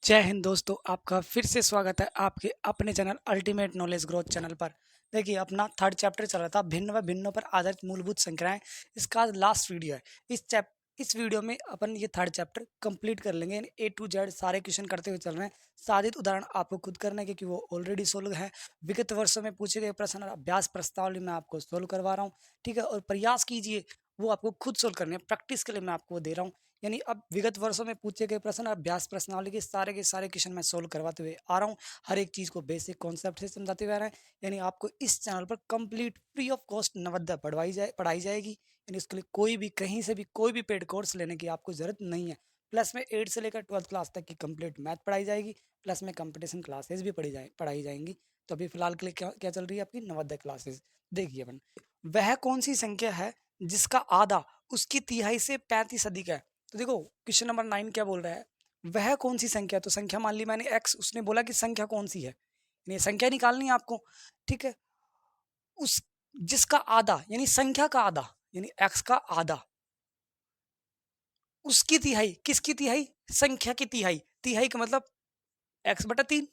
जय हिंद दोस्तों, आपका फिर से स्वागत है आपके अपने channel ultimate knowledge growth channel पर। देखिए, अपना थर्ड चैप्टर चल रहा था भिन्न व भिन्नों पर आधारित मूलभूत संख्याएं। इसका आज लास्ट वीडियो है। इस वीडियो में अपन ये थर्ड चैप्टर कंप्लीट कर लेंगे, यानी ए टू जेड सारे क्वेश्चन करते हुए चल रहे हैं। साधित उदाहरण आपको खुद करना है क्योंकि वो ऑलरेडी सोल्व है। विगत वर्षों में पूछे गए प्रश्न और अभ्यास प्रश्नावली मैं आपको सोल्व करवा रहा हूँ, ठीक है। और प्रयास कीजिए वो आपको खुद सोल्व करने हैं, प्रैक्टिस के लिए मैं आपको दे रहा हूँ। यानी अब विगत वर्षों में पूछे गए प्रश्न अभ्यास प्रश्नावली के सारे क्वेश्चन मैं सोल्व करवाते हुए आ रहा हूँ। हर एक चीज़ को बेसिक कॉन्सेप्ट से समझाते हुए आ रहे हैं। यानी आपको इस चैनल पर complete free of cost Navodaya पढ़ाई जाएगी। यानी इसके लिए कोई भी कहीं से भी कोई भी पेड कोर्स लेने की आपको जरूरत नहीं है। प्लस में 8 से लेकर 12th क्लास तक की कंप्लीट मैथ पढ़ाई जाएगी। प्लस में कंपटीशन क्लासेस भी पढ़ाई जाएंगी। तो अभी फिलहाल के लिए क्या क्या चल रही है आपकी नवोदय क्लासेस। देखिए अपन, वह कौन सी संख्या है जिसका आधा उसकी तिहाई से 35 अधिक है। तो देखो, क्वेश्चन नंबर 9 क्या बोल रहा है, वह कौन सी संख्या। तो संख्या मान ली मैंने x, उसने बोला कि संख्या कौन सी है, यानी संख्या निकालनी है आपको, ठीक है। उस जिसका आधा यानी संख्या का आधा यानी x का आधा, उसकी तिहाई, किसकी तिहाई, संख्या की तिहाई। तिहाई का मतलब x/3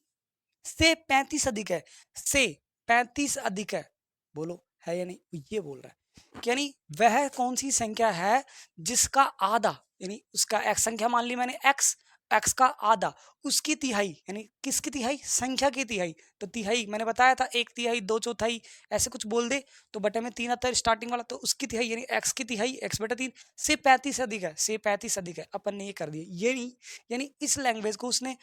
से 35 अधिक है, से 35 अधिक है। बोलो है या नहीं, ये बोल रहा है कि यानी वह कौन सी संख्या है जिसका आधा, यानी उसका एक्स संख्या मान ली मैंने, एक्स एक्स का आधा उसकी तिहाई, यानी किसकी तिहाई, संख्या की तिहाई। तो तिहाई मैंने बताया था, एक तिहाई, दो चौथाई, ऐसे कुछ बोल दे तो बटे में 3 आता है स्टार्टिंग वाला, तो उसकी तिहाई यानी एक्स की तिहाई, x/3 से 35 अधिक है, से 35 अधिक है। अपन ने ये कर दिया, ये नहीं, यानी इस लैंग्वेज को उसने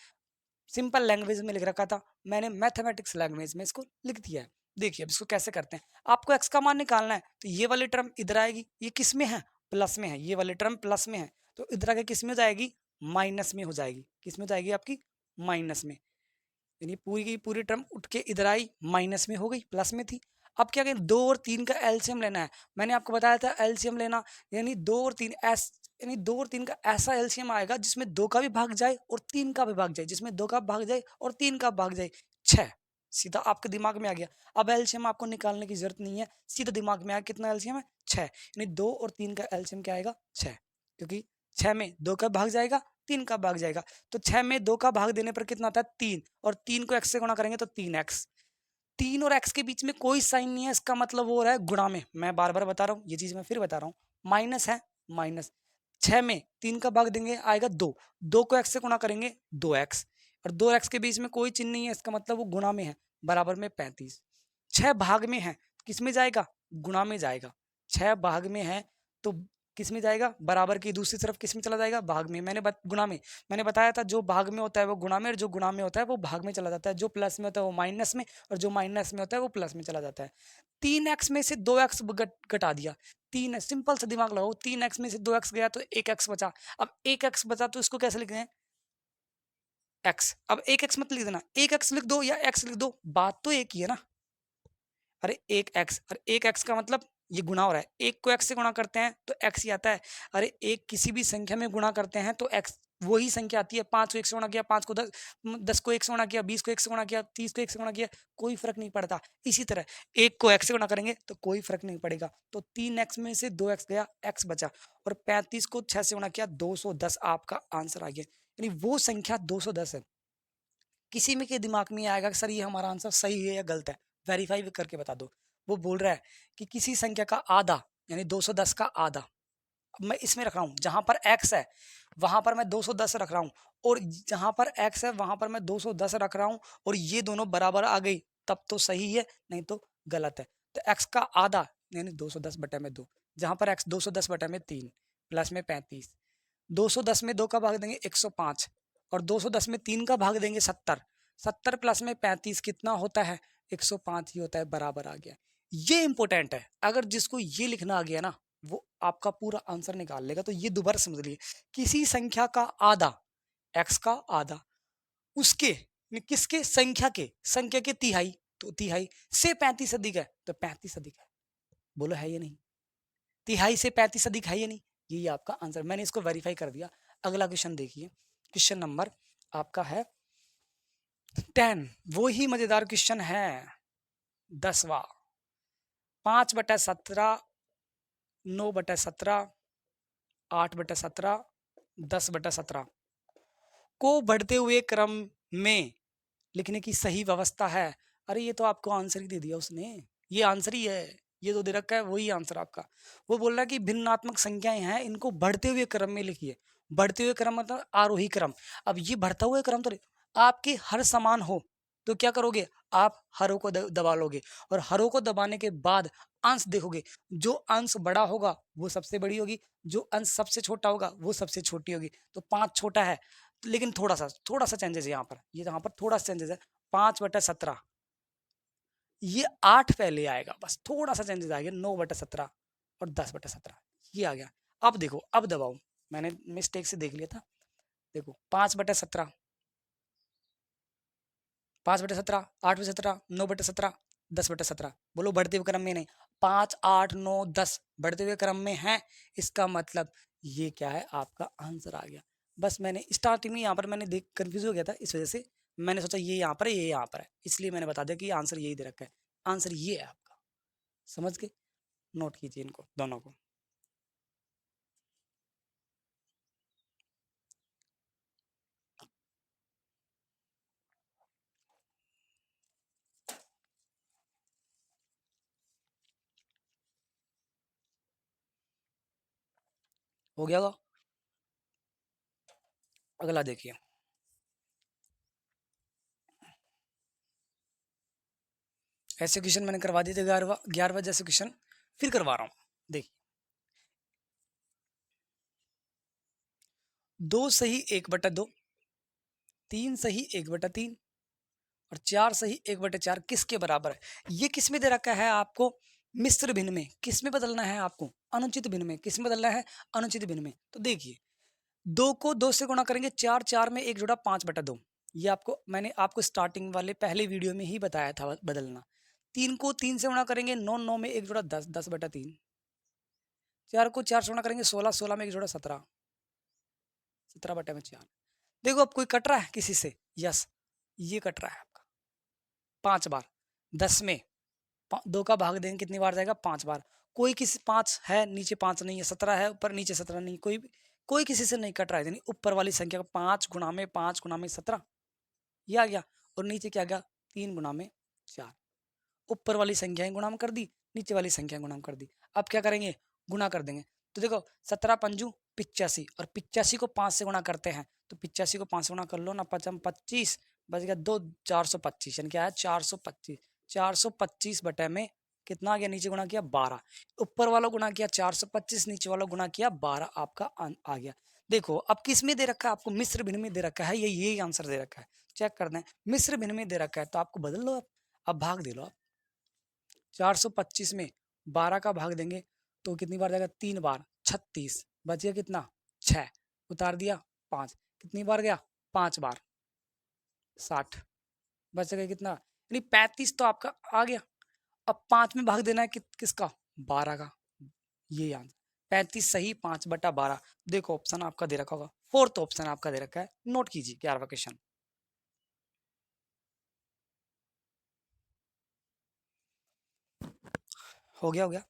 सिंपल लैंग्वेज में लिख रखा था, मैंने मैथमेटिक्स लैंग्वेज में इसको लिख दिया है। देखिए अब इसको कैसे करते हैं। आपको एक्स का मान निकालना है, तो ये वाली टर्म इधर आएगी, ये किस में है, प्लस में है। ये वाली टर्म प्लस में है, तो इधर आके किस में हो जाएगी, माइनस में हो जाएगी। किस में हो जाएगी आपकी, माइनस में। यानी पूरी की पूरी टर्म उठ के इधर आई, माइनस में हो गई, प्लस में थी। अब क्या करें, 2 और 3 का एलसीएम लेना है। मैंने आपको बताया था एलसीएम लेना, यानी 2 और 3 यानी 2 और 3 का ऐसा एलसीएम आएगा जिसमें 2 का भी भाग जाए और 3 का भी भाग जाए, जिसमें 2 का भाग जाए और 3 का भाग जाए, 6। सीधा आपके दिमाग में आ गया। अब एलसीएम आपको निकालने की जरूरत नहीं है, सीधा दिमाग में आया कितना एलसीएम है, 6। यानी 2 और 3 का एलसीएम क्या आएगा, 6। क्योंकि 6 में 2 का भाग जाएगा, 3 का भाग जाएगा, तो 6 में 2 का भाग देने पर कितना आता है, 3। और 3 को x से गुणा करेंगे तो 3x। 3 और x के बीच में कोई साइन नहीं है, इसका मतलब वो हो रहा है गुणा में। मैं बार बार बता रहा हूँ, ये चीज मैं फिर बता रहा हूँ। माइनस है, माइनस। 6 में 3 का भाग देंगे आएगा 2, 2 को x से गुणा करेंगे 2x, और 2x के बीच में कोई चिन्ह नहीं है, इसका मतलब वो गुणा में है, बराबर में 35। 6 भाग में है, किस में जाएगा, गुणा में जाएगा। 6 भाग में है तो किस में जाएगा, बराबर की दूसरी तरफ किस में चला जाएगा, भाग में। गुणा में। मैंने बताया था जो भाग में होता है वो गुणा में, और जो गुणा में होता है वो भाग में चला जाता है। जो प्लस में होता है वो माइनस में, और जो माइनस में होता है वो प्लस में चला जाता है। 3x में से 2x घटा दिया, 3, सिंपल सा दिमाग लगाओ, 3x में से 2x गया तो 1x बचा। अब 1x बचा तो इसको कैसे लिखते हैं, x। अब 1x मत लिख देना, 1x लिख दो या x लिख दो, बात तो एक ही है ना। अरे 1x, और 1x का मतलब ये गुणा हो रहा है, एक को x से गुणा करते हैं तो x ही आता है। अरे एक किसी भी संख्या में गुणा करते हैं तो x वही संख्या आती है। 5 को 1 से गुणा किया, 5 को 10, 10 को 1 से गुणा किया, 20 को 1 से गुणा किया, 30 को 1 से गुणा किया, कोई फर्क नहीं पड़ता। इसी तरह एक को x से गुणा करेंगे तो कोई फर्क नहीं पड़ेगा। तो 3x में से 2x गया, x बचा, और 35 को 6 से गुणा किया, 210 आपका आंसर आ गया। यानी वो संख्या 210 है। किसी में के दिमाग में आएगा कि सर ये हमारा आंसर सही है या गलत है, वेरीफाई करके बता दो। वो बोल रहा है कि किसी संख्या का आधा यानी 210 का आधा, अब मैं इसमें रख रहा हूँ, जहां पर x है वहां पर मैं 210 रख रहा हूँ, और जहां पर x है वहां पर मैं 210 रख रहा हूँ, और ये दोनों बराबर आ गई तब तो सही है, नहीं तो गलत है। तो x का आधा यानी 210 बटे में 2, जहां पर x 210 बटे में 3, प्लस में 35, 210 में 2 का भाग देंगे 105, और 210 में 3 का भाग देंगे 70, 70 प्लस में 35 कितना होता है, 105 ही होता है, बराबर आ गया। ये इंपॉर्टेंट है, अगर जिसको ये लिखना आ गया ना वो आपका पूरा आंसर निकाल लेगा। तो ये दोबारा समझ लिए, किसी संख्या का आधा, x का आधा, उसके किसके, संख्या के तिहाई, तो तिहाई से 35 अधिक है तो 35 अधिक है। बोलो है ये नहीं, तिहाई से 35 अधिक है ये नहीं, ये आपका आंसर। मैंने इसको वेरीफाई कर दिया। अगला क्वेश्चन देखिए, क्वेश्चन नंबर आपका है 10। वो ही मजेदार क्वेश्चन है 10वां। 5/17, 9/17, 8/17, 10/17, को बढ़ते हुए क्रम में लिखने की सही व्यवस्था है। अरे ये तो आपको आंसर ही दे दिया उसने, ये आंसर ही है, ये तो दे रखा है वही आंसर आपका। वो बोल रहा है कि भिन्नात्मक संख्याएं हैं, इनको बढ़ते हुए क्रम में लिखिए। बढ़ते हुए क्रम मतलब आरोही क्रम। अब ये बढ़ता हुआ क्रम तो आपके हर समान हो तो क्या करोगे, आप हरों को दबा लोगे, और हरों को दबाने के बाद अंश देखोगे, जो अंश बड़ा होगा वो सबसे बड़ी होगी, जो अंश सबसे छोटा होगा वो सबसे छोटी होगी। तो 5 छोटा है, लेकिन थोड़ा सा चेंजेस है यहाँ पर थोड़ा सा चेंजेस है। 5/17 ये 8 पहले आएगा, बस थोड़ा सा चेंजेस आएगा, 9/17 और 10/17 ये आ गया। अब देखो, अब दबाओ, मैंने मिस्टेक से देख लिया था। देखो 5/17, 5/17, 8/17, 9/17, 10/17। बोलो बढ़ते हुए क्रम में नहीं, 5, 8, 9, 10 बढ़ते हुए क्रम में है, इसका मतलब ये क्या है, आपका आंसर आ गया। बस मैंने स्टार्टिंग में यहाँ पर मैंने देख कंफ्यूज हो गया था, इस वजह से मैंने सोचा ये यहाँ पर है, ये यहाँ पर है, इसलिए मैंने बता दिया कि आंसर यही दे रखा है। आंसर ये है आपका, समझ गए? नोट कीजिए इनको दोनों को। हो गया होगा। अगला देखिए, ऐसे क्वेश्चन मैंने करवा दिए थे 11वां जैसे क्वेश्चन फिर करवा रहा हूँ। देखिए, 2 सही 1/2, 3 सही 1/3 और 4 सही 1/4 किसके बराबर है? ये किस में दे रखा है आपको? मिश्र भिन्न में। किस में बदलना है आपको? अनुचित भिन्न में। किस में बदलना है? अनुचित भिन्न में। तो देखिए, 2 को 2 से गुणा करेंगे 4, 4 में 1 जोड़ा 5/2, ये आपको मैंने आपको स्टार्टिंग वाले पहले वीडियो में ही बताया था बदलना। 3 को 3 से गुणा करेंगे 9, 9 में 1 जोड़ा 10, 10/3। 4 को 4 से गुणा करेंगे 16, 16 में 1 जोड़ा 17, 17/4। देखो अब कोई कट रहा है किसी से? यस, ये कट रहा है आपका 5 बार। 10 में 2 का भाग देंगे कितनी बार जाएगा? 5 बार। कोई किसी 5 है, नीचे 5 नहीं है, 17 है ऊपर, नीचे 17 नहीं, कोई किसी से नहीं कट रहा है, यानी ऊपर वाली संख्या का 5 गुणा में 5 गुणा में 17 ये आ गया, और नीचे क्या आ गया? 3 गुणा में 4। ऊपर वाली संख्याएं गुणा में कर दी, नीचे वाली संख्या गुणा में कर दी। अब क्या करेंगे? गुणा कर देंगे। तो देखो 17 पंजू 85, और 85 को 5 से गुणा करते हैं, तो 85 को 5 से गुणा कर लो ना, 25 बच गया 2, 425, यानी क्या है? 425। 425 बटे में कितना आ गया? नीचे गुणा किया 12, ऊपर वाला गुणा किया 425, नीचे वाला गुणा किया 12, आपका आ गया। देखो अब किस में दे रखा है आपको? मिश्र भिन्न में दे रखा है, यही आंसर दे रखा है। चेक कर दें, मिश्र भिन्न में दे रखा है, तो आपको बदल लो। अब भाग दे लो आप। 425 में 12 का भाग देंगे तो कितनी बार जाएगा? 3 बार, 36 बच गया कितना? 6, उतार दिया 5, कितनी बार गया? 5 बार, 60 बच गया कितना? यानी 35 तो आपका आ गया। अब 5 में भाग देना है किसका? 12 का। ये आंसर 35 सही 5/12। देखो ऑप्शन आपका दे रखा होगा, फोर्थ ऑप्शन आपका दे रखा है, नोट कीजिए 11वां क्वेश्चन। हो गया, हो गया।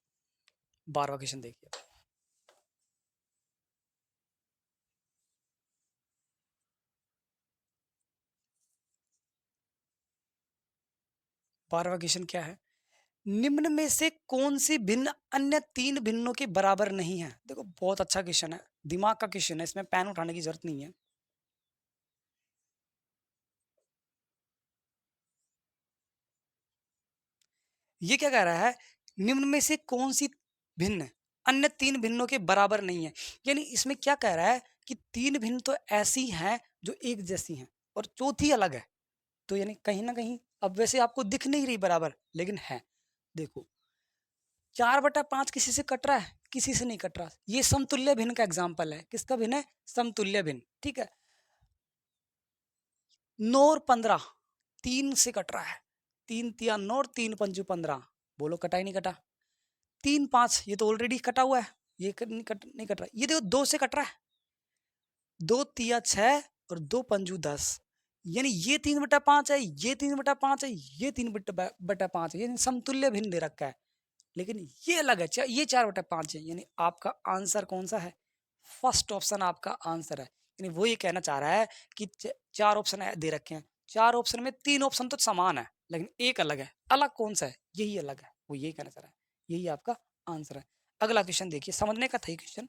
12वां क्वेश्चन देखिए, 12वां क्वेश्चन क्या है? निम्न में से कौन सी भिन्न अन्य 3 भिन्नों के बराबर नहीं है? देखो बहुत अच्छा क्वेश्चन है, दिमाग का क्वेश्चन है, इसमें पेन उठाने की जरूरत नहीं है। ये क्या कह रहा है? निम्न में से कौन सी भिन्न अन्य 3 भिन्नों के बराबर नहीं है, यानी इसमें क्या कह रहा है कि 3 भिन्न तो ऐसी हैं जो एक जैसी हैं और चौथी अलग है। तो यानी कहीं ना कहीं अब वैसे आपको दिख नहीं रही बराबर, लेकिन है। देखो 4/5 किसी से कट रहा है? किसी से नहीं कट रहा। ये समतुल्य भिन्न का एग्जाम्पल है। किसका भिन्न है? समतुल्य भिन्न, ठीक है। 9 और 15 3 से कट रहा है, 3 तिया 9 और 3 पंजू 15। बोलो कटा ही नहीं कटा? 3, 5 ये तो ऑलरेडी कटा हुआ है, ये नहीं कट रहा। ये देखो 2 से कट रहा है, 2 तिया 6 और 2 पंजू 10, यानी ये 3/5 है, ये 3/5 है, ये 3/5 है, यानी समतुल्य भिन्न दे रखा है। लेकिन ये अलग है, ये 4/5 है, यानी आपका आंसर कौन सा है? फर्स्ट ऑप्शन आपका आंसर है। यानी वो ये कहना चाह रहा है कि चार ऑप्शन दे रखे हैं, चार ऑप्शन में तीन ऑप्शन तो समान है लेकिन एक अलग है, अलग कौन सा है, यही अलग है, वो यही कहना चाह रहा है, यही आपका आंसर है। अगला क्वेश्चन देखिए, समझने का था क्वेश्चन,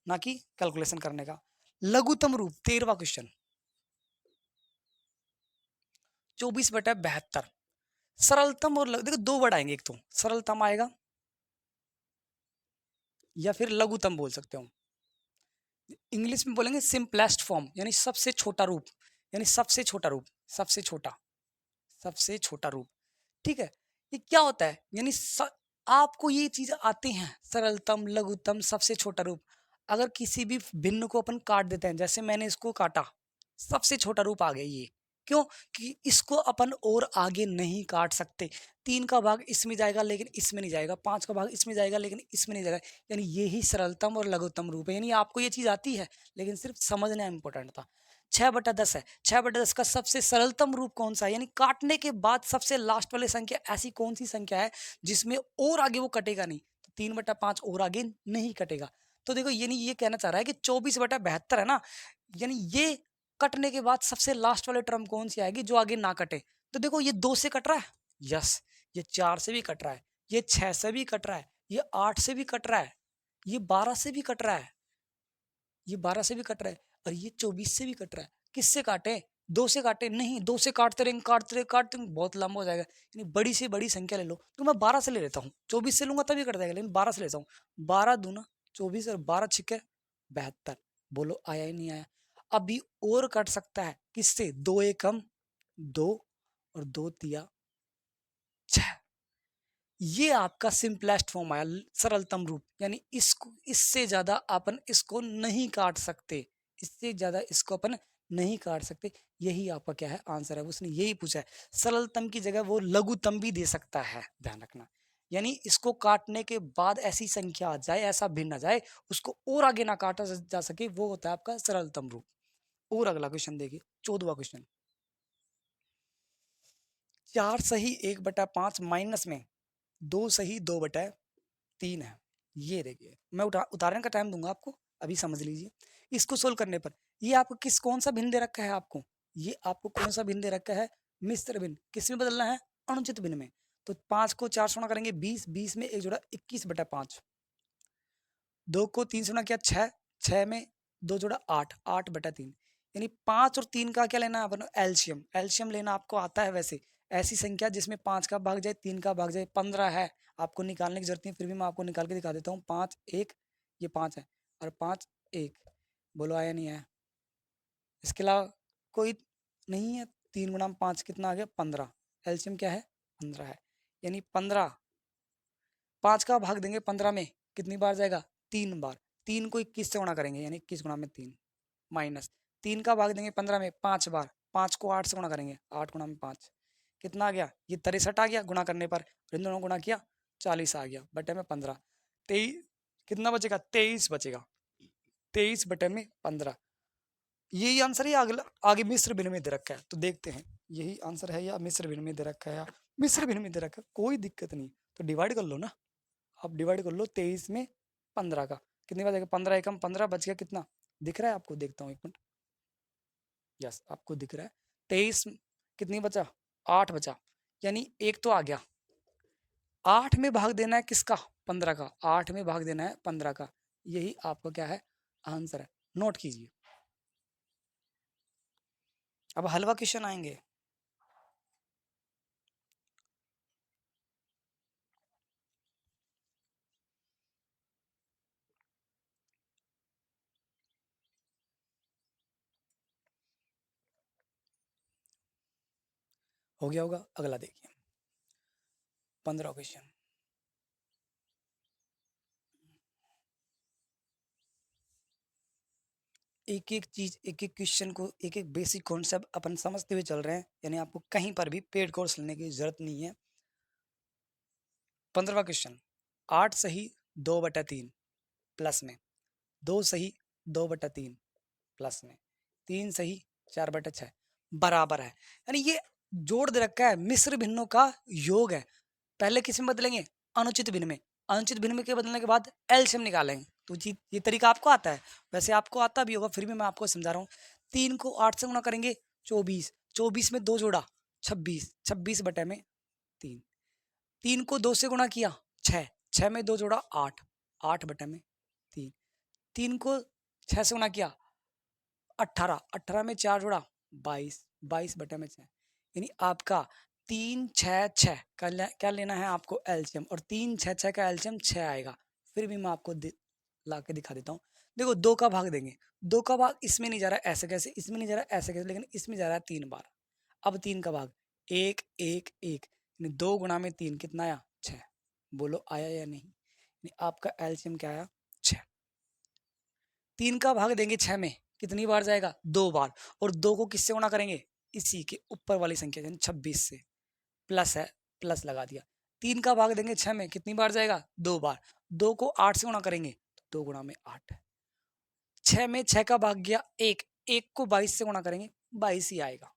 ना कि कैलकुलेशन करने का। लघुत्तम रूप 13वां क्वेश्चन, 24/72। सरलतम और देखो दो वर्ड आएंगे, एक तो सरलतम आएगा या फिर लघुत्तम बोल सकते हो। इंग्लिश में बोलेंगे सिंपलेस्ट फॉर्म, यानी सबसे छोटा रूप, यानी सबसे छोटा रूप, सबसे छोटा, सबसे छोटा रूप। ठीक है, ये क्या होता है, यानी आपको ये चीज आते हैं, सरलतम, लघुत्तम, सबसे छोटा रूप। अगर किसी भी भिन्न को अपन काट देते हैं, जैसे मैंने इसको काटा, सबसे छोटा रूप आ गया ये, क्यों कि इसको अपन और आगे नहीं काट सकते। 3 का भाग इसमें जाएगा लेकिन इसमें नहीं जाएगा, 5 का भाग इसमें जाएगा लेकिन इसमें नहीं जाएगा, यानी यही सरलतम और लघुत्तम रूप है। यानी आपको ये चीज आती है लेकिन सिर्फ समझना इंपॉर्टेंट था। 6/10 है, 6/10 का सबसे सरलतम रूप कौन सा है, यानी काटने के बाद सबसे लास्ट वाली संख्या ऐसी कौन सी संख्या है जिसमें और आगे वो कटेगा नहीं, तो 3/5 और आगे नहीं कटेगा। तो देखो यानी ये कहना चाह रहा है कि 24/72 है ना, यानी ये कटने के बाद सबसे लास्ट वाले टर्म कौन सी आएगी जो आगे ना कटे। तो देखो ये 2 से कट रहा है, यस, ये 4 से भी कट रहा है, ये 6 से भी कट रहा है, ये 8 से भी कट रहा है, ये 12 से भी कट रहा है, ये 12 से भी कट रहा है, और ये 24 से भी कट रहा है। किससे काटे, 2 से काटे नहीं, 2 से काटते रहेंगे, काटते रहेंगे, बहुत लंबा हो जाएगा। यानी बड़ी से बड़ी संख्या ले लो, तो मैं 12 से ले लेता हूँ, 24 से लूंगा तभी कट जाएगा, लेकिन 12 से लेता हूँ। 12 दूना 24 और 12 छिके 72। बोलो आया ही नहीं आया। अभी और कट सकता है, किससे, 2 एकम 2 और 2 तिया 6। ये आपका सिंपलेस्ट फॉर्म आया, सरलतम रूप, यानी इसको इससे ज्यादा अपन इसको नहीं काट सकते, इससे ज्यादा इसको अपन नहीं काट सकते। यही आपका क्या है आंसर है, उसने यही पूछा है। सरलतम की जगह वो लघुतम भी दे सकता है, ध्यान रखना। यानी इसको काटने के बाद ऐसी संख्या आ जाए, ऐसा भिन्न आ जाए, उसको और आगे ना काटा जा सके, वो होता है आपका सरलतम रूप। और अगला क्वेश्चन देखिए, 14वां क्वेश्चन, 4 सही 1/5 माइनस में 2 सही 2/3 है। ये देखिए, मैं उदाहरण का टाइम दूंगा आपको, अभी समझ लीजिए। इसको सोल्व करने पर ये आपको कौन सा भिन्न दे रखा है, आपको ये आपको कौन सा भिन्न दे रखा है, मिश्र भिन्न। किस में बदलना है, अनुचित भिन्न में। तो 5 को 4 से गुणा करेंगे 20, 20 में एक जोड़ा 21/5, 2 को 3 से गुणा किया 6, 6 में 2 जोड़ा 8, 8/3। यानी 5 और 3 का क्या लेना है अपन, एलसीएम, एलसीएम लेना आपको आता है वैसे। ऐसी संख्या जिसमें 5 का भाग जाए 3 का भाग जाए, 15 है, आपको निकालने की जरूरत नहीं, फिर भी मैं आपको निकाल के दिखा देता हूँ। 5 1, ये 5 है, और 5 1, बोलो आया नहीं आया। इसके अलावा कोई नहीं है। 3 गुणा 5 कितना आ गया, 15, एलसीएम क्या है 15 है। यानी 15, 5 का भाग देंगे 15 में, कितनी बार जाएगा, 3 बार। 3 को 21 से गुणा करेंगे, यानी 21 गुणा में 3, माइनस 3 का भाग देंगे 15 में 5 बार, 5 को 8 से गुणा करेंगे, 8 गुणा में 5, कितना आ गया, ये 63 आ गया गुणा करने पर, इन दोनों गुणा किया 40 आ गया, बटे में 15, 23, कितना बचेगा 23 बचेगा, 23 बटे में 15। यही आंसर है, अगला आगे मिश्र भिन्न में दे रखा है, तो देखते हैं यही आंसर है या मिश्र भिन्न में दे रखा है, या मिश्र भिन्न में दे रखा है, कोई दिक्कत नहीं। तो डिवाइड कर लो ना, आप डिवाइड कर लो 23 में 15 का, कितनी बार जाएगा, 15 एकम 15, बच गया कितना, दिख रहा है आपको, देखता हूँ एक मिनट, यस आपको दिख रहा है। 23 कितनी बचा, 8 बचा, यानी एक तो आ गया। 8 में भाग देना है किसका, 15 का, 8 में भाग देना है 15 का, यही आपका क्या है आंसर है, नोट कीजिए। अब हलवा क्वेश्चन आएंगे। हो गया होगा, अगला देखिए 15 क्वेश्चन। एक एक चीज, एक एक क्वेश्चन को, एक एक बेसिक कॉन्सेप्ट अपन समझते हुए चल रहे हैं, यानी आपको कहीं पर भी पेड कोर्स लेने की जरूरत नहीं है। 15वां क्वेश्चन, 8 सही 2/3 प्लस में 2 सही 2/3 प्लस में 3 सही 4/6 बराबर है। यानी ये जोड़ दे रखा है, मिश्र भिन्नों का योग है। पहले किस में बदलेंगे, अनुचित भिन्न में, अनुचित भिन्न में के बदलने के बाद एलसीएम निकालेंगे, तो जी ये तरीका आपको आता है, वैसे आपको आता भी होगा, फिर भी मैं आपको समझा रहा हूँ। 3 को 8 से गुणा करेंगे 24, 24 में 2 जोड़ा 26, 26 बटे में 3, 3 को 2 से गुणा किया 6, 6 में 2 जोड़ा 8, 8 बटे में 3, 3 को 6 से गुणा किया 18, 18 में 4 जोड़ा 22, 22 बटे में 6। यानी आपका 3 6 6 का क्या लेना है आपको एलसीएम, और 3 6 6 का एलसीएम 6 आएगा। फिर भी मैं आपको ला के दिखा देता हूँ। देखो 2 का भाग देंगे, 2 का भाग इसमें नहीं जा रहा ऐसे कैसे, इसमें नहीं जा रहा ऐसे कैसे, लेकिन इसमें जा रहा है 3 बार। अब 3 का भाग 1 1 1, यानी 2 गुणा में 3 कितना आया 6। बोलो आया या नहीं? यानी आपका एलसीएम क्या आया 6। 3 का भाग देंगे 6 में, कितनी बार जाएगा 2 बार, और 2 को किससे गुणा करेंगे इसी के ऊपर वाली संख्या यानी 26 से, प्लस है प्लस लगा दिया। 3 का भाग देंगे 6 में, कितनी बार जाएगा 2 बार, 2 को 8 से गुणा करेंगे तो 2 गुणा में 8, 6 में 6 का भाग गया 1, 1 को 22 से गुणा करेंगे 22 ही आएगा।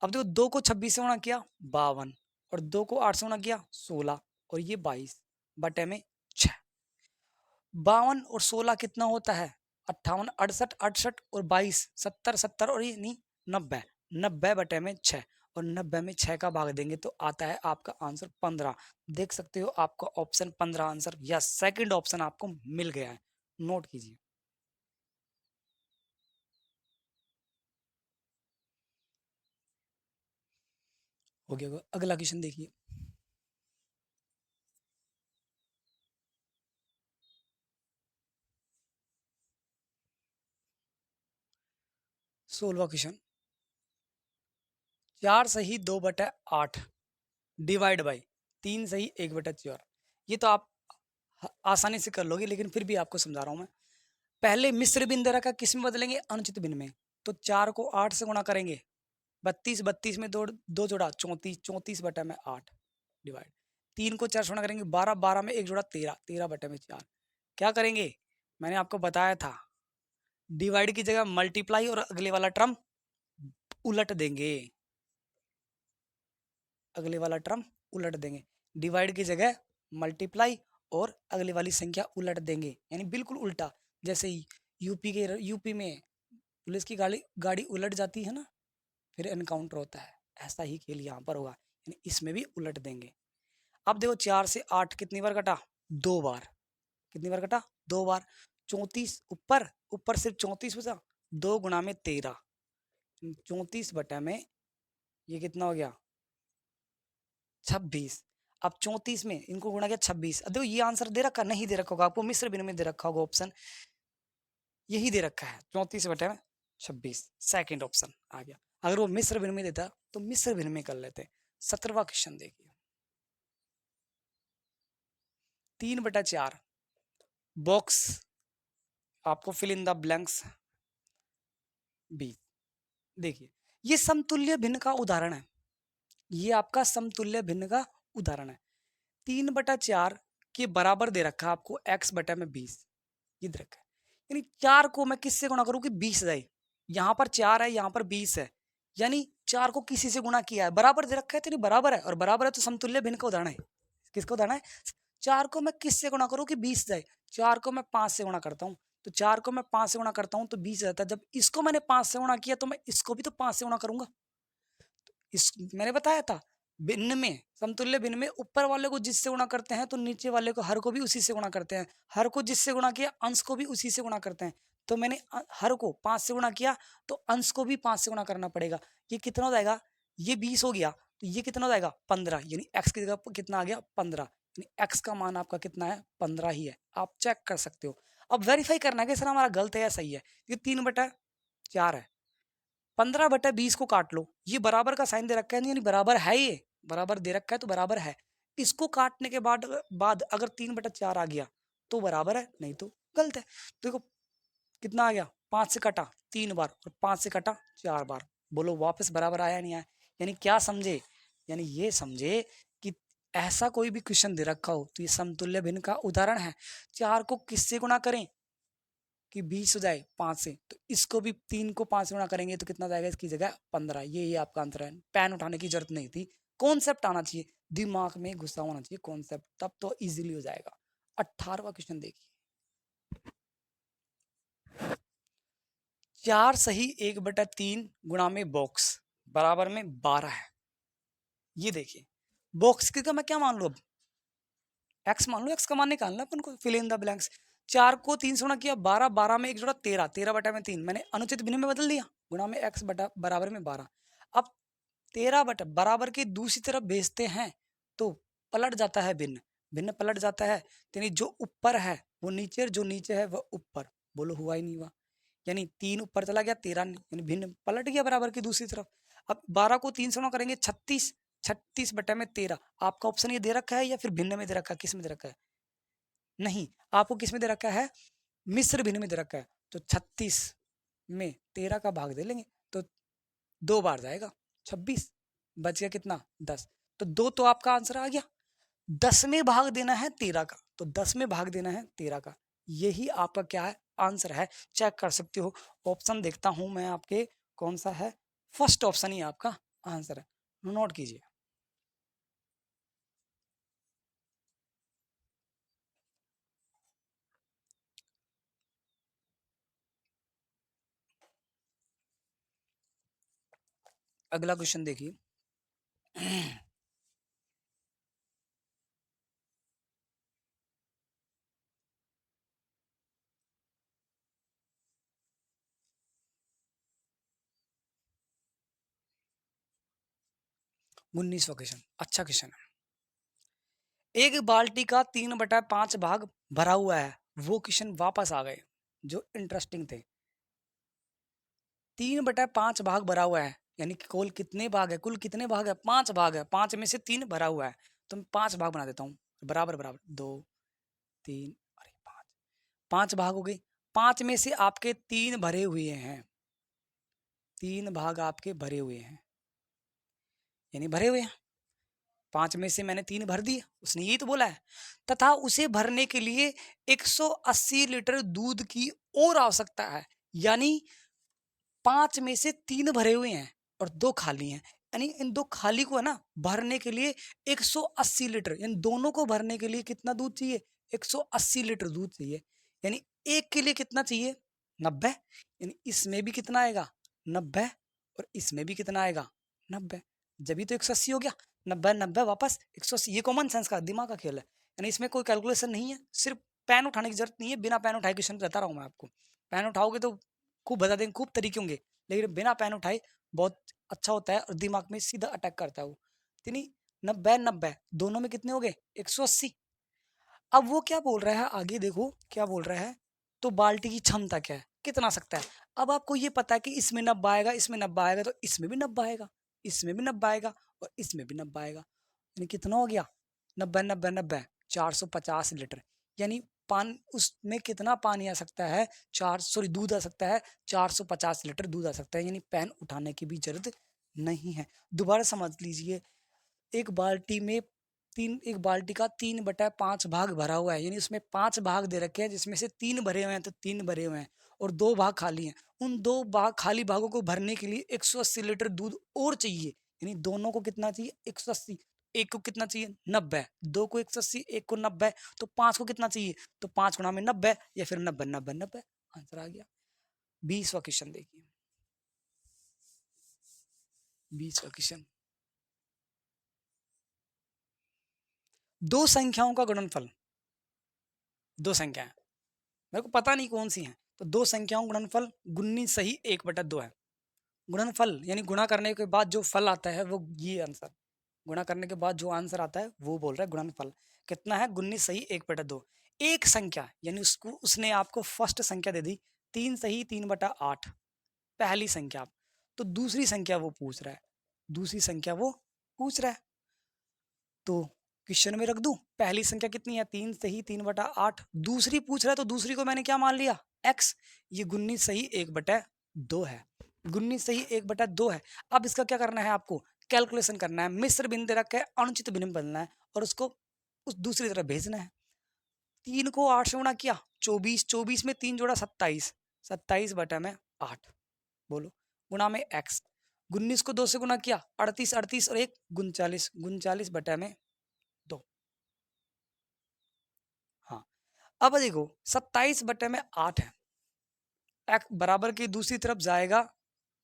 अब देखो 2 को 26 से गुणा किया 52, और 2 को 8 से गुणा किया 16, और ये 22 बटे में 6। 52 और 16 कितना होता है 58, 68 68 और 22 70 70, और ये नहीं 90, 90 बटे में 6, और 90 में 6 का भाग देंगे तो आता है आपका आंसर 15। देख सकते हो आपका ऑप्शन 15 आंसर, या सेकंड ऑप्शन आपको मिल गया है, नोट कीजिए। हो गया होगा। अगला क्वेश्चन देखिए। सोलवा क्वेश्चन, 4 सही 2/8 डिवाइड बाई 3 सही 1/4। ये तो आप आसानी से कर लोगे, लेकिन फिर भी आपको समझा रहा हूं मैं। पहले मिश्र भिन्न दे रखा, किस में बदलेंगे अनुचित भिन्न में। तो 4 को 8 से गुणा करेंगे 32, 32 में दो जोड़ा 34, 34 बटा में 8 डिवाइड, 3 को 4 से गुणा करेंगे 12, 12 में 1 जोड़ा 13, 13 बटे में 4। क्या करेंगे, मैंने आपको बताया था डिवाइड की जगह मल्टीप्लाई और अगले वाला टर्म उलट देंगे, अगले वाला टर्म उलट देंगे। डिवाइड की जगह मल्टीप्लाई और अगले वाली संख्या उलट देंगे, यानी बिल्कुल उल्टा। जैसे यूपी में पुलिस की गाड़ी गाड़ी उलट जाती है ना, फिर एनकाउंटर होता है, ऐसा ही खेल यहाँ पर होगा, यानी इसमें भी उलट देंगे। अब देखो 4 से 8 कितनी बार कटा 2 बार, कितनी बार कटा 2 बार, 34 ऊपर ऊपर सिर्फ 34 बचा, 2 गुणा में 13, 34 बटा में ये कितना हो गया 26। अब 34 में इनको गुणा किया 26। अब देखो ये आंसर दे रखा नहीं दे रखा होगा आपको, मिश्र भिन्न में दे रखा होगा ऑप्शन, यही दे रखा है 34 बटे में 26, सेकंड ऑप्शन आ गया। अगर वो मिश्र भिन्न में देता तो मिश्र भिन्न में कर लेते। 17वां क्वेश्चन देखिए, 3/4 बॉक्स, आपको fill in the blanks B. देखिए ये समतुल्य भिन्न का उदाहरण है, ये आपका समतुल्य भिन्न का उदाहरण है। 3/4 के बराबर दे रखा है आपको x बटा में 20, ये दे रखा है। यानी 4 को मैं किससे गुणा करूं कि 20 जाए, यहाँ पर 4 है यहाँ पर 20 है, यानी 4 को किसी से गुणा किया है, बराबर दे रखा है तो नहीं बराबर है, और बराबर है तो समतुल्य भिन्न का उदाहरण है। किसका उदाहरण है, 4 को मैं किससे गुणा करूं कि 20 जाए, 4 को मैं 5 से गुणा करता हूं, तो 4 को मैं 5 से गुणा करता हूं तो 20 जाता है। जब इसको मैंने 5 से गुणा किया तो मैं इसको भी तो 5 से गुणा करूंगा। इस मैंने बताया था भिन्न में, समतुल्य भिन्न में ऊपर वाले को जिससे गुणा करते हैं तो नीचे वाले को हर को भी उसी से गुणा करते हैं, हर को जिससे गुणा किया अंश को भी उसी से गुणा करते हैं। तो मैंने हर को 5 से गुणा किया तो अंश को भी 5 से गुणा करना पड़ेगा। ये कितना हो जाएगा, ये 20 हो गया तो ये कितना हो जाएगा 15, यानी x की जगह कितना आ गया 15, यानी x का मान आपका कितना है 15 ही है। आप चेक कर सकते हो। अब वेरीफाई करना है कि सर हमारा गलत है या सही है। ये 3/4 है, 15/20 को काट लो, ये बराबर का साइन दे रखा है यानी बराबर है, ये बराबर दे रखा है तो बराबर है। इसको काटने के बाद अगर 3/4 आ गया तो बराबर है, नहीं तो गलत है। तो देखो कितना आ गया, 5 से कटा 3 बार और 5 से कटा 4 बार, बोलो वापस बराबर आया नहीं आया। यानी क्या समझे, यानी ये समझे कि ऐसा कोई भी क्वेश्चन दे रखा हो तो ये समतुल्य भिन्न का उदाहरण है। 4 को किससे गुणा करें कि 20 हो जाए 5 से, तो इसको भी 3 को 5 से गुणा करेंगे तो कितना जाएगा इसकी जगह 15। ये आपका आंसर है, पेन उठाने की जरूरत नहीं थी, कॉन्सेप्ट आना चाहिए, दिमाग में घुसा होना चाहिए कॉन्सेप्ट, तब तो इजीली हो जाएगा। 18वां क्वेश्चन देखिए, 4 सही 1/3 गुणा में बॉक्स बराबर में 12 है। ये देखिए बॉक्स की का मैं क्या मान लूं, अब एक्स मान लो, एक्स का मान निकालना अपन को, फिल इन द ब्लैंक्स। 4 को 3 से गुणा किया 12, 12 में एक जोड़ा 13, 13 बटा में 3, मैंने अनुचित भिन्न में बदल दिया, गुणा में एक्स बटा बराबर में 12। अब 13 बटा बराबर की दूसरी तरफ भेजते हैं तो पलट जाता है भिन्न, भिन्न पलट जाता है, यानी जो ऊपर है वो नीचे और जो नीचे है वह ऊपर। बोलो हुआ ही नहीं हुआ, यानी 3 ऊपर चला गया 13, यानी भिन्न पलट गया बराबर की दूसरी तरफ। अब 12 को 3 से गुणा करेंगे 36, 36 बटा में 13। आपका ऑप्शन ये दे रखा है या फिर भिन्न में दे रखा है, किस में दे रखा है? नहीं, आपको किस में दे रखा है? मिश्र भिन्न में दे रखा है। तो 36 में 13 का भाग दे लेंगे तो 2 बार जाएगा 26, बच गया कितना 10। तो 2 तो आपका आंसर आ गया। 10 में भाग देना है 13 का, तो 10 में भाग देना है 13 का, यही आपका क्या है? आंसर है। चेक कर सकते हो, ऑप्शन देखता हूं मैं आपके कौन सा है, फर्स्ट ऑप्शन ही आपका आंसर है, नोट कीजिए। अगला क्वेश्चन देखिए। 19वां क्वेश्चन अच्छा क्वेश्चन है। एक बाल्टी का 3/5 भाग भरा हुआ है, वो क्वेश्चन वापस आ गए जो इंटरेस्टिंग थे। 3/5 भाग भरा हुआ है, यानी कि कुल कितने भाग है, कुल कितने भाग है? 5 भाग है, 5 में से 3 भरा हुआ है, तो मैं 5 भाग बना देता हूँ, बराबर बराबर 2 3 अरे 5, 5 भाग हो गए। 5 में से आपके 3 भरे हुए हैं, 3 भाग आपके भरे हुए हैं, यानी भरे हुए हैं। 5 में से मैंने 3 भर दिए, उसने यही तो बोला है। तथा उसे भरने के लिए 180 लीटर दूध की और आवश्यकता है, यानी 5 में से 3 भरे हुए हैं और 2 खाली हैं, यानी इन 2 खाली को है ना भरने के लिए 180 लीटर, यानी दोनों को भरने के लिए कितना दूध चाहिए? 180 लीटर दूध चाहिए, यानी एक के लिए कितना चाहिए? 90, यानी इसमें भी कितना आएगा? 90, और इसमें भी कितना आएगा? 90, जब तो 180 हो गया। 90 90 वापस 180, ये कॉमन सेंस का दिमाग का खेल है, यानी इसमें कोई कैलकुलेशन नहीं है, सिर्फ पेन उठाने की जरूरत नहीं है, बिना पेन उठाए क्वेश्चन बता रहा हूँ मैं आपको। पेन उठाओगे तो खूब बता देंगे, खूब तरीके होंगे, लेकिन बिना पेन उठाए बहुत अच्छा होता है और दिमाग में सीधा अटैक करता है वो। यानी 90 90 दोनों में कितने हो गए? 180। अब वो क्या बोल रहा है आगे, देखो क्या बोल रहा है। तो बाल्टी की क्षमता क्या है, कितना सकता है? अब आपको ये पता है कि इसमें 90 आएगा, इसमें 90 आएगा, तो इसमें भी 90 आएगा, इसमें भी 90 आएगा और इसमें भी 90 आएगा, यानी कितना हो गया? 90 90 90 450 लीटर, यानी पानी उसमें कितना पानी आ सकता है? चार सॉरी दूध आ सकता है, 450 लीटर दूध आ सकता है, यानी पैन उठाने की भी जरूरत नहीं है। दोबारा समझ लीजिए, एक बाल्टी में एक बाल्टी का 3/5 भाग भरा हुआ है, यानी उसमें 5 भाग दे रखे हैं, जिसमें से 3 भरे हुए हैं, तो 3 भरे हुए हैं और 2 भाग खाली हैं। उन 2 भाग खाली भागों को भरने के लिए 180 लीटर दूध और चाहिए, यानी दोनों को कितना चाहिए? 180। एक को कितना चाहिए? 90। 2 को 180, एक को 90, तो 5 को कितना चाहिए? तो 5 गुणा में 90 या फिर 90 90 90, आंसर आ गया। 20वां क्वेश्चन देखिए, 20वां क्वेश्चन। दो संख्याओं का गुणनफल, दो संख्याएं, मेरे को पता नहीं कौन सी हैं, तो दो संख्याओं का गुणनफल 19 सही 1/2 है। गुणनफल यानी गुणा करने के बाद जो फल आता है वो, ये आंसर गुणा करने के बाद जो आंसर आता है वो बोल रहा है गुणनफल कितना है? 19 सही 1/2। एक संख्या यानी उसको उसने आपको फर्स्ट संख्या दे दी 3 सही 3/8, पहली संख्या। तो दूसरी संख्या वो पूछ रहा है, दूसरी संख्या वो पूछ रहा है, तो क्वेश्चन में रख दूं पहली संख्या कितनी है? 3 सही 3/8, दूसरी पूछ रहा है तो दूसरी को मैंने क्या मान लिया? x। ये 19 सही 1/2 है, 19 सही 1/2 है। अब इसका क्या करना है? आपको कैलकुलेशन करना है, मिश्र भिन्न रख के अनुचित भिन्न बदलना है और उसको उस दूसरी तरफ भेजना है। 3 को 8 से गुणा किया 24, 24 में 3 जोड़ा 27, 27/8, बोलो गुणा में x। 19 को 2 से गुणा किया 38, 38 और 1 39, 39/2। हाँ, अब देखो 27/8 है, x बराबर की दूसरी तरफ जाएगा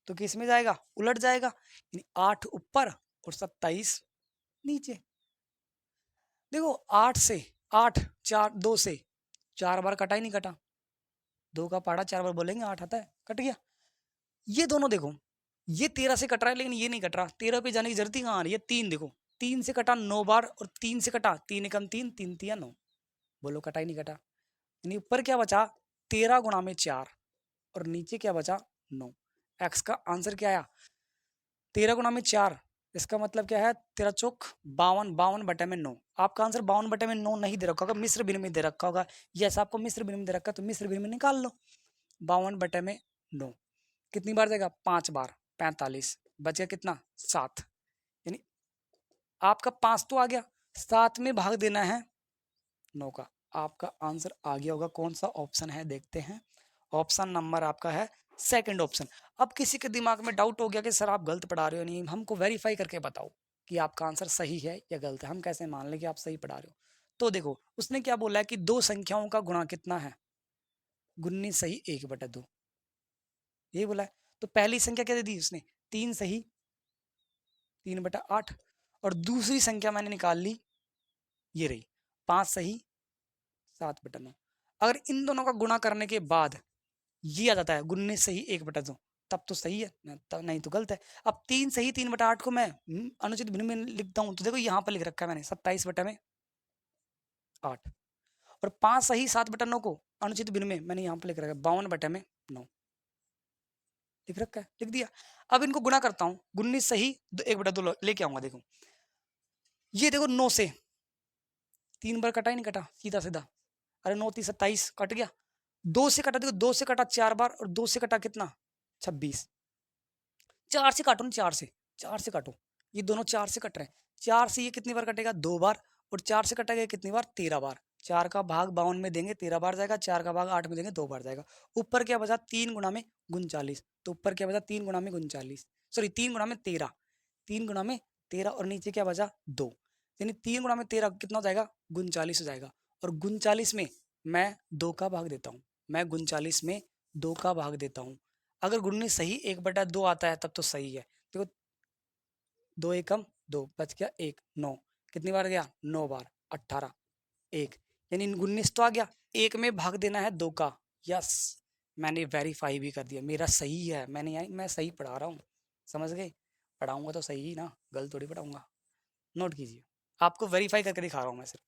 तो किस में जाएगा, उलट जाएगा, यानी 8 ऊपर और 27 नीचे। देखो 8 से 8 4 2 से 4 बार कटा ही नहीं कटा, 2 का पहाड़ा 4 बार बोलेंगे 8 आता है, कट गया। ये दोनों देखो, ये 13 से कट रहा है लेकिन ये नहीं कट रहा, 13 पे जाने की जरूरत ही कहाँ आ रही है। 3 देखो, 3 से कटा 9 बार और 3 से कटा 3 एकम 3 3 तिया 9, बोलो कटा ही नहीं कटा। यानी ऊपर क्या बचा 13 गुणा में 4 और नीचे क्या बचा 9। एक्स का आंसर क्या आया 13 गुणा में 4, इसका मतलब क्या है 13 चौक 52, 52 बटे में 9। आपका आंसर 52 बटे में 9 नहीं दे रखा होगा, मिश्र भिन्न में दे रखा होगा। यस आपको मिश्र भिन्न में दे रखा है तो मिश्र भिन्न में निकाल लो। 52 बटे में 9 कितनी बार जाएगा 5 बार, 45 बच गया कितना 7। यानी आपका 5 तो आ गया, 7 में भाग देना है 9 का। आपका आंसर आ गया होगा। कौन सा ऑप्शन है देखते हैं। ऑप्शन नंबर आपका है सेकंड ऑप्शन। अब किसी के दिमाग में डाउट हो गया कि सर आप गलत पढ़ा रहे हो, नहीं हमको वेरीफाई करके बताओ कि आपका आंसर सही है या गलत है, हम कैसे मान लें कि आप सही पढ़ा रहे हो। तो देखो उसने क्या बोला है कि दो संख्याओं का गुणा कितना है 19 सही 1/2, यही बोला है। तो पहली संख्या क्या दे दी उसने 3 सही 3/8 और दूसरी संख्या मैंने निकाल ली ये रही 5 सही 7/9। अगर इन दोनों का गुणा करने के बाद ये आ जाता है 19 सही 1/2 तब तो सही है, नहीं तो गलत है। अब 3 सही 3/8 को मैं अनुचित भिन्न में लिखता हूँ तो देखो यहाँ पर लिख रखा है मैंने 27/8 और 5 सही 7/9 को अनुचित भिन्न में मैंने यहाँ पर लिख रखा है 52/9 लिख रखा है, लिख दिया। अब इनको गुणा करता हूँ 19 सही 1/2 लेके आऊंगा। देखो ये देखो 9 से 3 बार कटा ही नहीं कटा, सीधा सीधा, अरे 9 3 27 कट गया। 2 से कटा, देखो 2 से कटा 4 बार और 2 से कटा कितना 26। 4 से काटो ना, 4 से काटो, ये दोनों 4 से कट रहे हैं। 4 से ये कितनी बार कटेगा 2 बार और 4 से कटेगा कितनी बार 13 बार। 4 का भाग 52 में देंगे 13 बार जाएगा, 4 का भाग 8 में देंगे 2 बार जाएगा। ऊपर क्या बचा 3 गुणा में 39, तो ऊपर क्या बचा 3 गुणा में 39, सॉरी 3 गुणा में 13, 3 गुणा में 13 और नीचे क्या बचा 2, यानी 3 गुणा में 13 कितना हो जाएगा 39 हो जाएगा। और 39 में मैं 2 का भाग देता हूँ, मैं 39 में 2 का भाग देता हूँ। अगर 19 सही 1/2 आता है तब तो सही है। देखो 2 एकम 2 बच गया 1, 9 कितनी बार गया 9 बार 18 1, यानी 19 तो आ गया, 1 में भाग देना है 2 का। यस मैंने वेरीफाई भी कर दिया, मेरा सही है, मैं सही पढ़ा रहा हूँ, समझ गए। पढ़ाऊंगा तो सही ही ना, गलत थोड़ी पढ़ाऊंगा। नोट कीजिए, आपको वेरीफाई करके दिखा रहा हूँ मैं सिर्फ।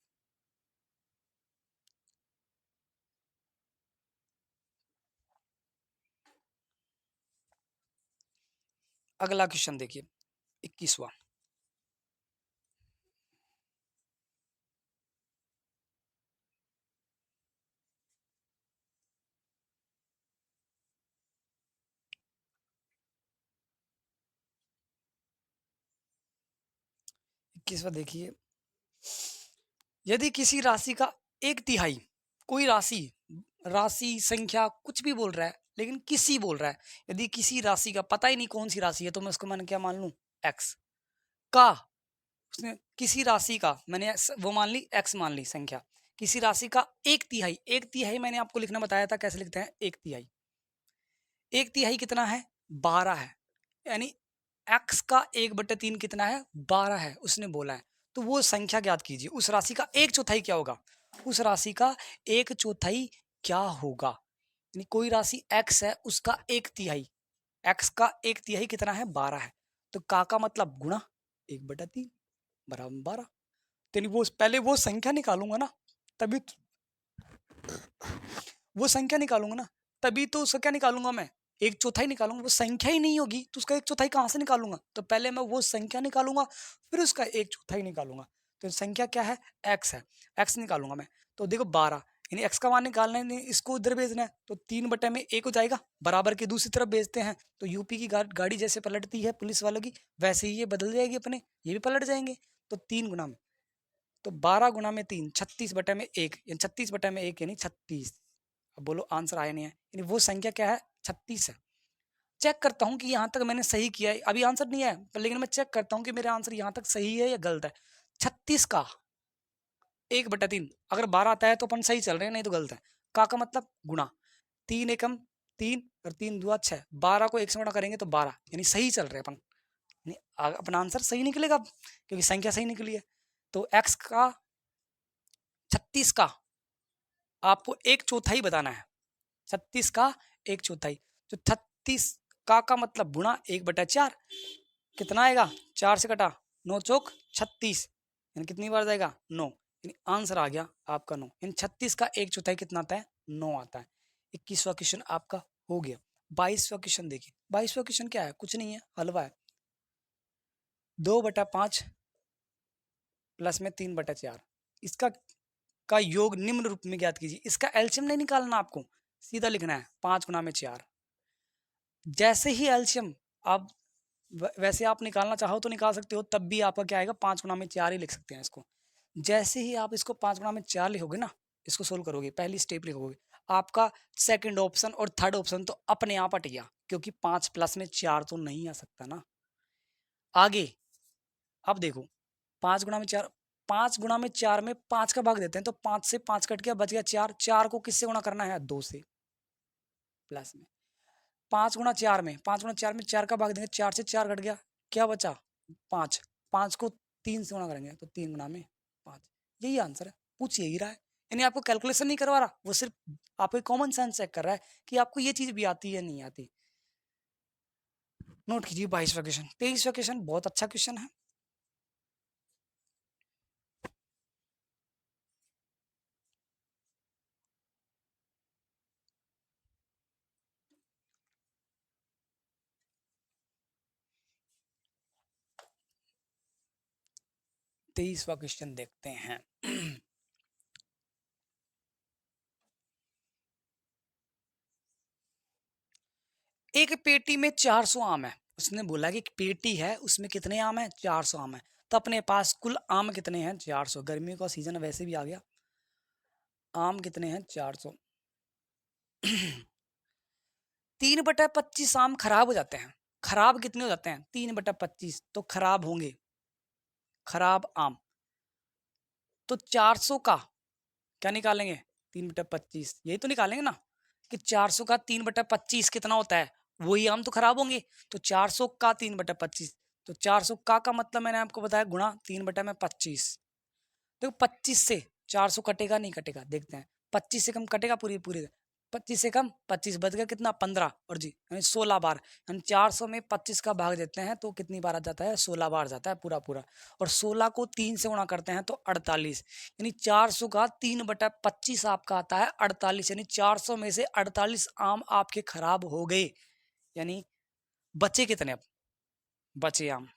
अगला क्वेश्चन देखिए 21वां। इक्कीसवां देखिए, यदि किसी राशि का 1/3, कोई राशि, राशि संख्या कुछ भी बोल रहा है लेकिन किसी बोल रहा है, यदि किसी राशि का, पता ही नहीं कौन सी राशि है तो मैं उसको मैंने क्या मान लूं x का, उसने किसी राशि का मैंने वो मान ली x मान ली संख्या, किसी राशि का 1/3, 1/3 मैंने आपको लिखना बताया था कैसे लिखते हैं 1/3, 1/3 कितना है 12 है, यानी x का 1/3 कितना है 12 है उसने बोला है। तो वो संख्या ज्ञात कीजिए, उस राशि का 1/4 क्या होगा, उस राशि का 1/4 क्या होगा। यानी कोई राशि x है उसका 1/3, x का 1/3 कितना है 12 है, तो का मतलब गुणा 1/3 बराबर 12। यानी वो पहले वो संख्या निकालूंगा ना, तभी वो संख्या निकालूंगा ना, तभी तो उसका क्या निकालूंगा मैं 1/4 निकालूंगा। वो संख्या ही नहीं होगी तो उसका 1/4 कहाँ से निकालूंगा, तो पहले मैं वो संख्या निकालूंगा फिर उसका 1/4 निकालूंगा। तो संख्या क्या है x है, x निकालूंगा मैं। तो देखो 12, यानी x का मान निकालना है, इसको उधर भेजना है तो 3/1 हो जाएगा, बराबर की दूसरी तरफ भेजते हैं तो यूपी की गाड़ी जैसे पलटती है पुलिस वालों की, वैसे ही ये बदल जाएगी अपने, ये भी पलट जाएंगे। तो 3 गुना में, तो 12 गुना में 3 36/1, यानी 36/1 यानी 36। अब बोलो आंसर आया नहीं है, यानी वो संख्या क्या है 36 है। चेक करता हूँ कि यहाँ तक मैंने सही किया है, अभी आंसर नहीं है लेकिन मैं चेक करता हूँ कि मेरा आंसर यहाँ तक सही है या गलत है। 36 का 1/3, अगर 12 आता है तो अपन सही चल रहे हैं, नहीं तो गलत है। का मतलब गुणा 3 एकम 3 और 3 दुआ 6, 12 को 1 से गुणा करेंगे तो 12, यानी सही चल रहे अपन, अपना आंसर सही निकलेगा क्योंकि संख्या सही निकली है। तो x का 36 का आपको 1/4 बताना है, 36 का 1/4, तो 36 का मतलब गुणा 1/4, कितना आएगा, 4 से कटा 9 चौक 36, यानी कितनी बार जाएगा 9, यानी आंसर आ गया आपका 9, यानी 36 का 1/4 कितना आता है, 9 आता है। 21वां क्वेश्चन आपका हो गया। 22वां क्वेश्चन देखिए, 22वां क्वेश्चन क्या है, कुछ नहीं है, हलवा है। 2/5 प्लस में 3/4, इसका का योग निम्न रूप में ज्ञात कीजिए। इसका एलसीएम नहीं निकालना आपको, सीधा लिखना है 5 गुना में 4। जैसे ही एलसीएम आप वैसे आप निकालना चाहो तो निकाल सकते हो, तब भी आपका क्या आएगा, 5 गुना में 4 ही लिख सकते हैं इसको। जैसे ही आप इसको 5 गुना में 4 लिखोगे ना, इसको सोल्व करोगे, पहली स्टेप लिखोगे, आपका सेकंड ऑप्शन और थर्ड ऑप्शन तो अपने आप हट गया, क्योंकि 5 प्लस में 4 तो नहीं आ सकता ना। आगे अब देखो, 5 गुना में 4, 5 गुना में 4 में 5 का भाग देते हैं, तो 5 से 5 कट गया, बच गया 4, 4 को किससे गुणा करना है, 2 से, प्लस में 5 गुना 4 में, 5 गुना 4 में 4 का भाग देंगे, 4 से 4 कट गया, क्या बचा 5, 5 को 3 से गुणा करेंगे तो 3 गुना में 5, यही आंसर है, पूछ यही रहा है। यानी आपको कैलकुलेशन नहीं करवा रहा, वो सिर्फ आपको कॉमन सेंस चेक कर रहा है कि आपको ये चीज भी आती है या नहीं आती। नोट कीजिए 22वां क्वेश्चन। 23वां क्वेश्चन बहुत अच्छा क्वेश्चन है। 23वां क्वेश्चन देखते हैं। एक पेटी में 400 आम है, उसने बोला कि एक पेटी है उसमें कितने आम है, 400 आम है, तो अपने पास कुल आम कितने हैं, 400। गर्मी का सीजन वैसे भी आ गया, आम कितने हैं, 400। 3/25 आम खराब हो जाते हैं, खराब कितने हो जाते हैं, 3/25, तो खराब होंगे, खराब आम, तो 400 का क्या निकालेंगे, 3/25, यही तो निकालेंगे ना, कि 400 का 3/25 कितना होता है, वही आम तो खराब होंगे, तो 400 का 3/25, तो 400 का मतलब मैंने आपको बताया गुणा 3/25। देखो 25 से 400 कटेगा नहीं कटेगा, देखते हैं, 25 से कम कटेगा, पूरी पूरी 25 से कम 25 बच गया कितना, 15, और जी यानी 16 बार, यानी 400 में 25 का भाग देते हैं तो कितनी बार आ जाता है, 16 बार जाता है पूरा पूरा, और 16 को 3 से गुणा करते हैं तो 48, यानी 400 का 3/25 आपका आता है 48, यानी 400 में से 48 आम आपके खराब हो गए, यानी बचे कितने, अब बचे आम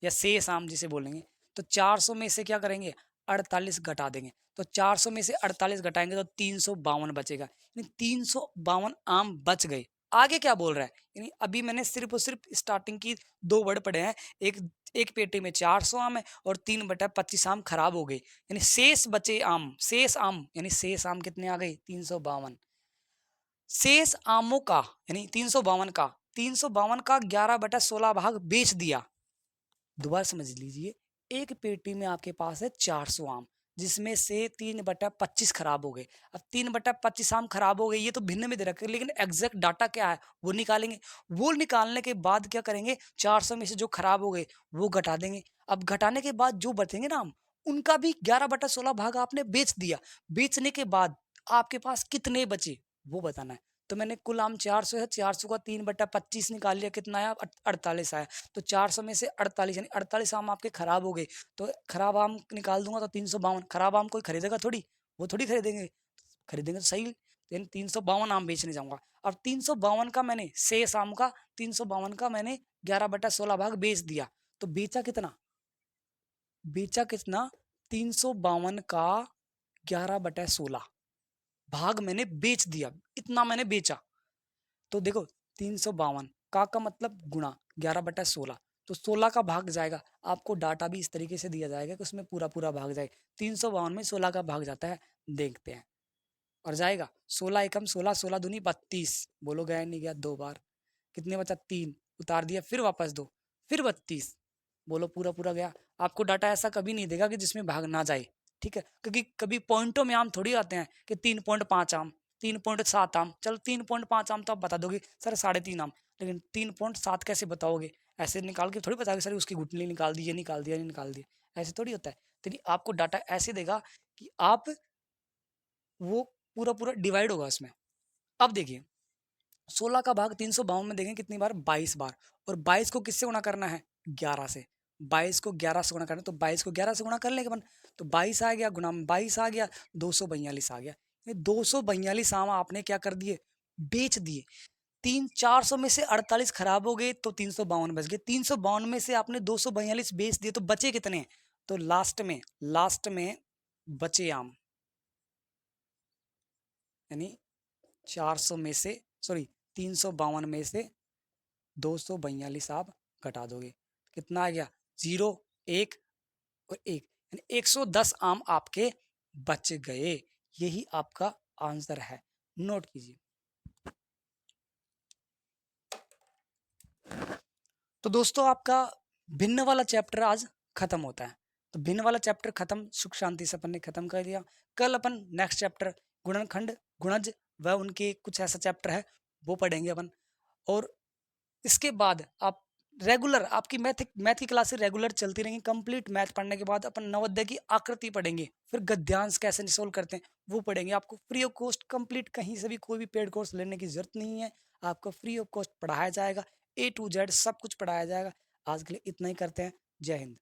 या शेष आम जिसे बोलेंगे, तो 400 में से क्या करेंगे, 48 घटा देंगे, तो 400 में से 48 घटाएंगे तो 352 बचेगा, यानी 352 आम बच गए। आगे क्या बोल रहा है, यानी अभी मैंने सिर्फ और सिर्फ स्टार्टिंग की 2 वर्ड पढ़े हैं, एक एक पेटी में 400 आम है और 3/25 आम खराब हो गए, यानी शेष बचे आम, शेष आम यानी शेष आम कितने आ गए, 352। शेष आमों का यानी 352 का 11/16 भाग बेच दिया। दोबारा समझ लीजिए, एक पेटी में आपके पास है 400 आम, जिसमें से 3/25 खराब हो गए। अब 3/25 आम खराब हो गए, ये तो भिन्न में दे रखे, लेकिन एग्जैक्ट डाटा क्या है वो निकालेंगे। वो निकालने के बाद क्या करेंगे, 400 में से जो खराब हो गए वो घटा देंगे। अब घटाने के बाद जो बचेंगे ना आम, उनका भी 11/16 भाग आपने बेच दिया। बेचने के बाद आपके पास कितने बचे वो बताना है। तो मैंने कुल आम 400 है, 400 का 3/25 निकाल लिया, कितना आया, 48 आया। तो 400 में से 48 यानी 48 आम आपके खराब हो गए, तो खराब आम निकाल दूंगा तो 352। खराब आम कोई खरीदेगा थोड़ी, वो थोड़ी खरीदेंगे, खरीदेंगे तो सही, यानी 352 आम बेचने जाऊंगा। अब 352 का मैंने शेष आम का 352 का मैंने 11/16 भाग बेच दिया, तो बेचा कितना, बेचा कितना, 352 का 11/16 भाग मैंने बेच दिया, इतना मैंने बेचा। तो देखो 352 का मतलब गुणा 11/16, तो 16 का भाग जाएगा। आपको डाटा भी इस तरीके से दिया जाएगा कि उसमें पूरा पूरा भाग जाए। 352 में 16 का भाग जाता है, देखते हैं, और जाएगा 16 एकम 16, 16 दूनी 32, बोलो गया नहीं गया, 2 बार, कितने बचा, 3, उतार दिया, फिर वापस 2, फिर 32, बोलो पूरा पूरा गया। आपको डाटा ऐसा कभी नहीं देगा कि जिसमें भाग ना जाए, ठीक है, क्योंकि कभी पॉइंटों में आम थोड़ी आते हैं कि 3.5 आम, 3.7 आम, चलो 3.5 आम तो आप बता दोगे सर 3.5 आम, लेकिन 3.7 कैसे बताओगे? ऐसे निकाल के थोड़ी बताओगे सर उसकी गुठली निकाल दी, ये निकाल दिया, ये निकाल दिया, ऐसे थोड़ी होता है। तो नहीं, आपको डाटा ऐसे देगा कि आप वो पूरा पूरा डिवाइड होगा उसमें। अब देखिए 16 का भाग 352 में देखें कितनी बार, 22 बार, और 22 को किससे गुणा करना है, 11 से। 22 को 11 से गुणा करना, तो 22 को 11 से गुणा कर लेंगे अपन, तो 22 आ गया गुणा में 22 आ गया, 242 आ गया। ये 242 आम आपने क्या कर दिए, बेच दिए। 400 में से 48 खराब हो गए तो 352 बच गए, 352 में से आपने 242 बेच दिए तो बचे कितने, तो लास्ट में बचे आम, यानी 400 में से सॉरी 352 में से 242 आप घटा दोगे, कितना आ गया, 0, 1 और 1, यानी 110 आम आपके बच गए। यही आपका आंसर है, नोट कीजिए। तो दोस्तों आपका भिन्न वाला चैप्टर आज खत्म होता है। तो भिन्न वाला चैप्टर खत्म, सुख शांति से अपन ने खत्म कर दिया। कल अपन नेक्स्ट चैप्टर गुणनखंड, गुणज व उनके कुछ ऐसा चैप्टर है वो पढ़ेंगे अपन। और इसके बाद आप रेगुलर आपकी मैथ की क्लासेस रेगुलर चलती रहेंगी। कंप्लीट मैथ पढ़ने के बाद अपन नवोदय की आकृति पढ़ेंगे, फिर गद्यांश कैसे सोल्व करते हैं वो पढ़ेंगे। आपको फ्री ऑफ कॉस्ट कंप्लीट, कहीं से भी कोई भी पेड कोर्स लेने की जरूरत नहीं है, आपको फ्री ऑफ कॉस्ट पढ़ाया जाएगा, A to Z सब कुछ पढ़ाया जाएगा। आज के लिए इतना ही करते हैं, जय हिंद।